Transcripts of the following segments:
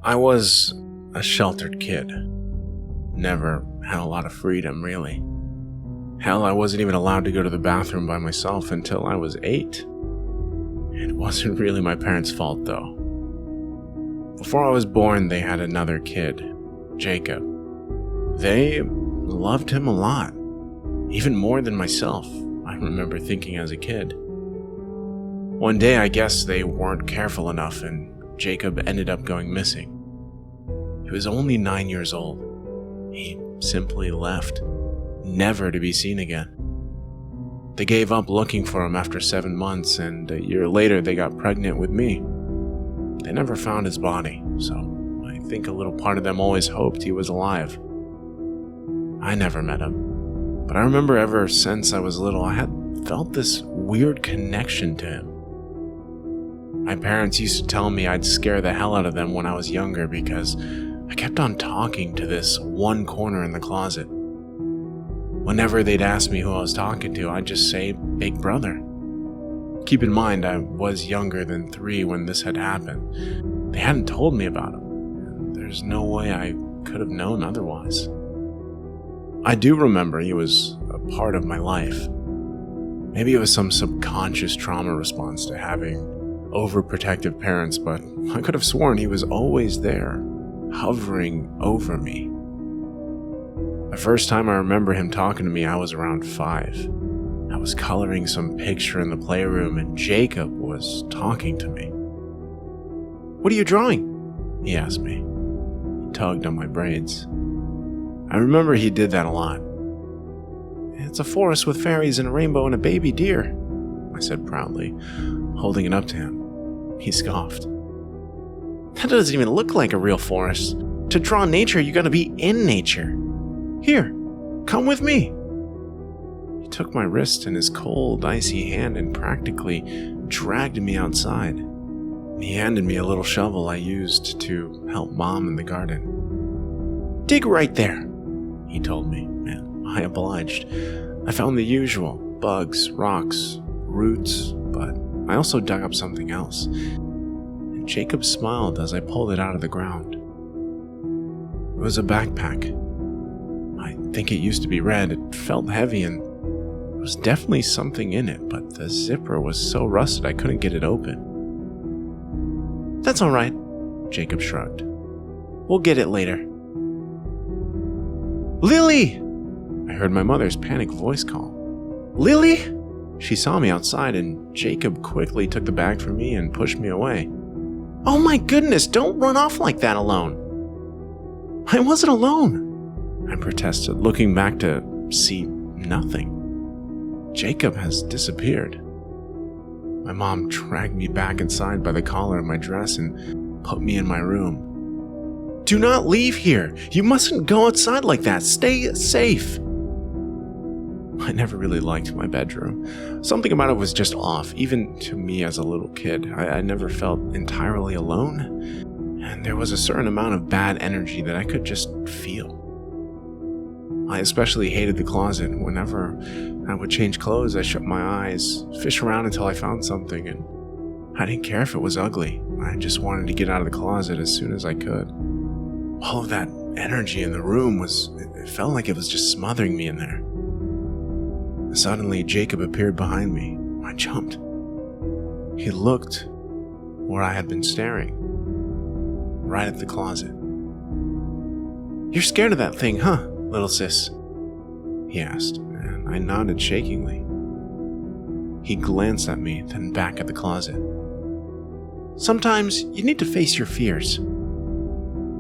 I was a sheltered kid. Never had a lot of freedom, really. Hell, I wasn't even allowed to go to the bathroom by myself until I was 8. It wasn't really my parents' fault, though. Before I was born, they had another kid, Jacob. They loved him a lot, even more than myself, I remember thinking as a kid. One day, I guess they weren't careful enough, and Jacob ended up going missing. He was only 9 years old. He simply left, never to be seen again. They gave up looking for him after 7 months, and a year later they got pregnant with me. They never found his body, so I think a little part of them always hoped he was alive. I never met him, but I remember ever since I was little I had felt this weird connection to him. My parents used to tell me I'd scare the hell out of them when I was younger because I kept on talking to this one corner in the closet. Whenever they'd ask me who I was talking to, I'd just say, Big Brother. Keep in mind, I was younger than 3 when this had happened. They hadn't told me about him, and there's no way I could have known otherwise. I do remember he was a part of my life. Maybe it was some subconscious trauma response to having overprotective parents, but I could have sworn he was always there, hovering over me. The first time I remember him talking to me, I was around 5. I was coloring some picture in the playroom and Jacob was talking to me. "What are you drawing?" he asked me. He tugged on my braids. I remember he did that a lot. "It's a forest with fairies and a rainbow and a baby deer," I said proudly, holding it up to him. He scoffed. "That doesn't even look like a real forest. To draw nature, you gotta be in nature. Here, come with me." He took my wrist in his cold, icy hand and practically dragged me outside. He handed me a little shovel I used to help Mom in the garden. "Dig right there," he told me, and I obliged. I found the usual, bugs, rocks, roots, but I also dug up something else. And Jacob smiled as I pulled it out of the ground. It was a backpack. I think it used to be red. It felt heavy and there was definitely something in it, but the zipper was so rusted I couldn't get it open. "That's all right," Jacob shrugged. "We'll get it later." "Lily!" I heard my mother's panicked voice call. "Lily!" She saw me outside and Jacob quickly took the bag from me and pushed me away. "Oh my goodness, don't run off like that alone." "I wasn't alone," I protested, looking back to see nothing. Jacob has disappeared. My mom dragged me back inside by the collar of my dress and put me in my room. "Do not leave here. You mustn't go outside like that. Stay safe." I never really liked my bedroom. Something about it was just off, even to me as a little kid. I never felt entirely alone, and there was a certain amount of bad energy that I could just feel. I especially hated the closet. Whenever I would change clothes, I shut my eyes, fish around until I found something, and I didn't care if it was ugly. I just wanted to get out of the closet as soon as I could. All of that energy in the room it felt like it was just smothering me in there. Suddenly, Jacob appeared behind me. I jumped. He looked where I had been staring, right at the closet. "You're scared of that thing, huh, little sis?" he asked, and I nodded shakingly. He glanced at me, then back at the closet. "Sometimes you need to face your fears."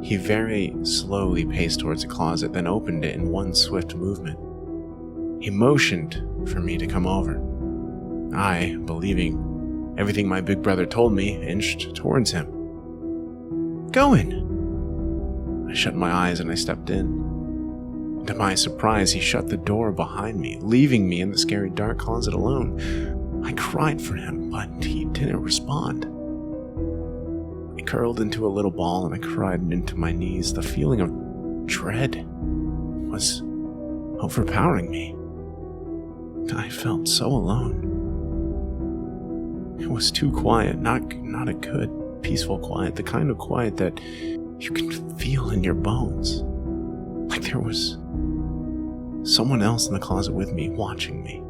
He very slowly paced towards the closet, then opened it in one swift movement. He motioned for me to come over. I, believing everything my big brother told me, inched towards him. "Go in." I shut my eyes and I stepped in. To my surprise, he shut the door behind me, leaving me in the scary dark closet alone. I cried for him, but he didn't respond. I curled into a little ball and I cried into my knees. The feeling of dread was overpowering me. I felt so alone. It was too quiet, not a good, peaceful quiet, the kind of quiet that you can feel in your bones. Like there was someone else in the closet with me, watching me.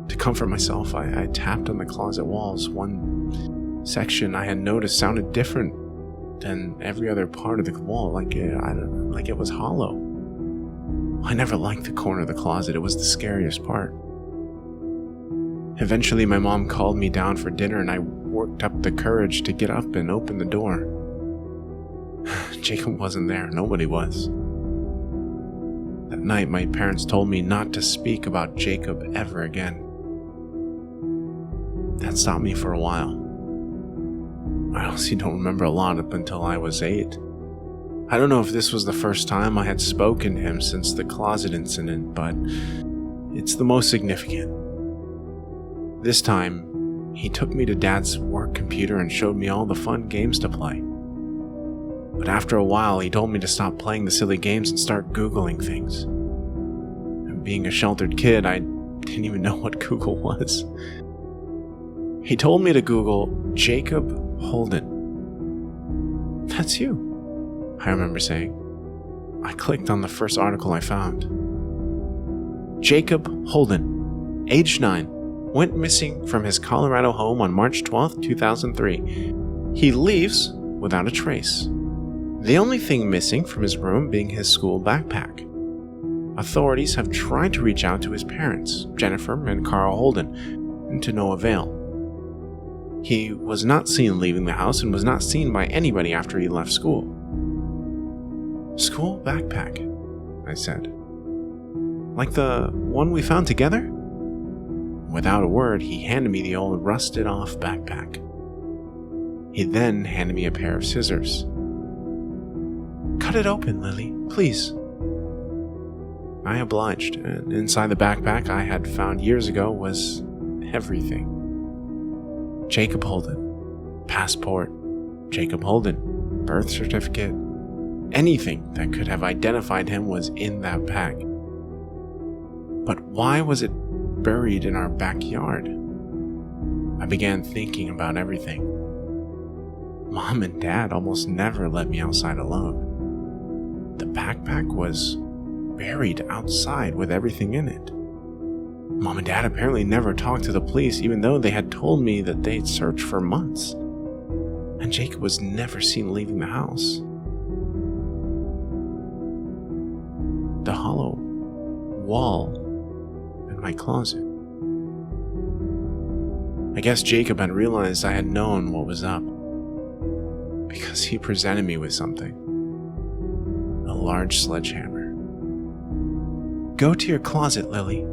To comfort myself, I tapped on the closet walls. One section I had noticed sounded different than every other part of the wall, like it was hollow. I never liked the corner of the closet. It was the scariest part. Eventually, my mom called me down for dinner, and I worked up the courage to get up and open the door. Jacob wasn't there. Nobody was. That night, my parents told me not to speak about Jacob ever again. That stopped me for a while. I honestly don't remember a lot up until I was 8. I don't know if this was the first time I had spoken to him since the closet incident, but it's the most significant. This time, he took me to Dad's work computer and showed me all the fun games to play. But after a while, he told me to stop playing the silly games and start Googling things. And being a sheltered kid, I didn't even know what Google was. He told me to Google Jacob Holden. That's you, I remember saying. I clicked on the first article I found. Jacob Holden, age 9, went missing from his Colorado home on March 12, 2003. He leaves without a trace. The only thing missing from his room being his school backpack. Authorities have tried to reach out to his parents, Jennifer and Carl Holden, and to no avail. He was not seen leaving the house and was not seen by anybody after he left school. School backpack, I said. Like the one we found together? Without a word, he handed me the old rusted-off backpack. He then handed me a pair of scissors. Cut it open, Lily, please. I obliged, and inside the backpack I had found years ago was everything. Jacob Holden, passport, Jacob Holden, birth certificate, anything that could have identified him was in that pack. But why was it buried in our backyard? I began thinking about everything. Mom and Dad almost never let me outside alone. The backpack was buried outside with everything in it. Mom and Dad apparently never talked to the police, even though they had told me that they'd searched for months. And Jacob was never seen leaving the house. The hollow wall in my closet. I guess Jacob had realized I had known what was up, because he presented me with something. A large sledgehammer. Go to your closet, Lily.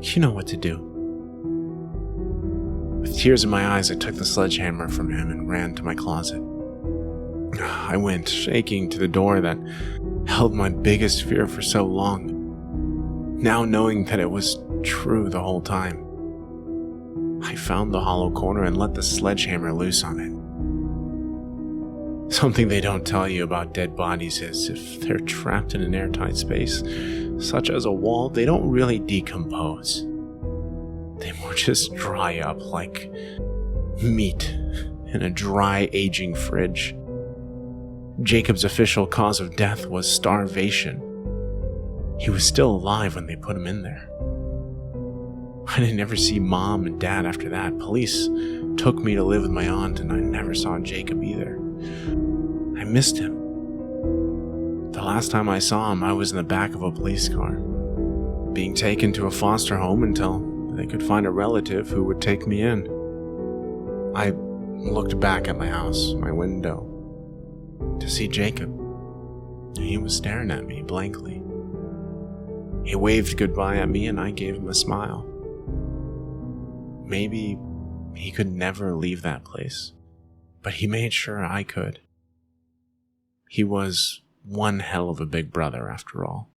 You know what to do. With tears in my eyes, I took the sledgehammer from him and ran to my closet. I went, shaking, to the door that held my biggest fear for so long, now knowing that it was true the whole time. I found the hollow corner and let the sledgehammer loose on it. Something they don't tell you about dead bodies is if they're trapped in an airtight space, such as a wall, they don't really decompose. They more just dry up like meat in a dry, aging fridge. Jacob's official cause of death was starvation. He was still alive when they put him in there. I didn't ever see Mom and Dad after that. Police took me to live with my aunt, and I never saw Jacob either. I missed him. The last time I saw him, I was in the back of a police car, being taken to a foster home until they could find a relative who would take me in. I looked back at my house, my window, to see Jacob. He was staring at me blankly. He waved goodbye at me and I gave him a smile. Maybe he could never leave that place, but he made sure I could. He was one hell of a big brother after all.